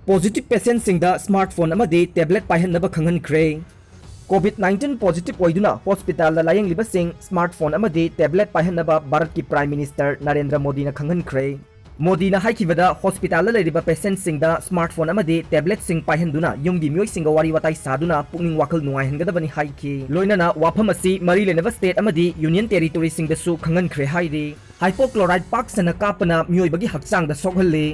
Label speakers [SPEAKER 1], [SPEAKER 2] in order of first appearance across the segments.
[SPEAKER 1] Positive पेशेंटसिंगदा smartphone अमदी tablet पाइहननब खंगनख्रे। कोविड-19 पॉजिटिव ओइदुना हॉस्पिटल लायंगलिबसिंग स्मार्टफोन अमदी टैबलेट पाइहननब भारत की प्राइम मिनिस्टर नरेंद्र मोदी न खंगनख्रे। मोदी न हाइखिबदा हॉस्पिटल लैरिबा पेशेंटसिंगदा स्मार्टफोन अमदी टैबलेट सिंग पाइहनदुना युंगी मियोइसिंग वारी वाताई सादुना पुनिंग वाखल नुआइहनगदबनी हाइखि। लोइनना वाफम असि मरी लेनब स्टेट अमदी यूनियन टेरिटोरीसिंगदसु खंगनख्रे हाइरि। हाइपोक्लोराइड पाक्सना कापना मियोइबगी हक्चांगदा सोखहल्ले।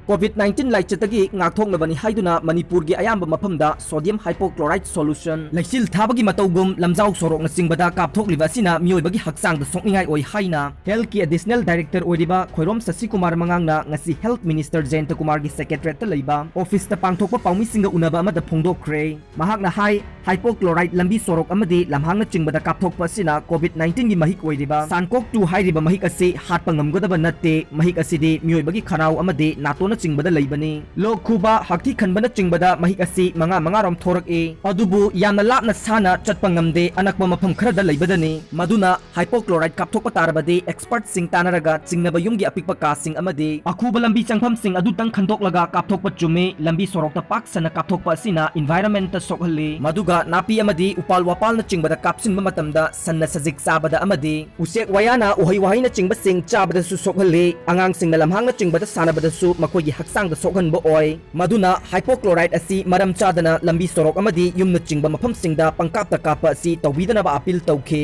[SPEAKER 1] कोविड-19 लाइचतगी ngakthognabani haiduna manipur gi ayamba mafamda sodium hypochlorite solution laisil thabagi matawgum lamjau sorok na singbada kapthokliba sina miyoibagi hakchang da sokningai oi haina health ki additional director oiriba khoirom sasi kumar mangangna ngasi health minister jayanta kumar gi secretariat ta leiba office ta pangthokpa paumi singa unaba amada phongdokkhre mahakna hai hypochlorite lambi sorok amadi lamhangna chingbada kapthokpa sina covid-19 gi mahik oiriba sankok 2 hairiba mahik ase hatpa ngamgodaba natte mahik asidi miyoibagi kharau amadi naton चिंबदा लैबनी लोक खुबा हक्ति खनबना चिंबदा महिक असि मंगा रोम थोरक ए अदुबु याना लापना साना चटपा ngamदे अनकबा मफम Khardah लैबदनी मदुना hypochloride कापथोकपा तारबदे expert सिंग तानरगा चिंगनबा युंगी अपिकपा Kasing अमदे अखुबा लंबी चंगफम सिंग अदुतंग खंदोकलगा कापथोकपा चुमे लंबी सोरोकता पाक सना कापथोकपा असिना environment सोकहल्ले मदुगा नापी अमदि उपाल वापाल न चिंगबदा कापसिनबा मतमदा सन्ना सजिक चाबदा अमदि उसेक वयाना उहै वहाइना चिंगबा सिंग चाबदा सु सोकहल्ले आंगांग सिंगना लमहांगना चिंगबदा सानबदसु मखोई हक्सांग सोखनब ओय मदुना हाइपोक्लोराइड असि मरम चादना लंबी सोरोक अमदी युमना चिंगबा मफम सिंगदा पंकापता कापा असि तौबीदनबा अपील तौखे।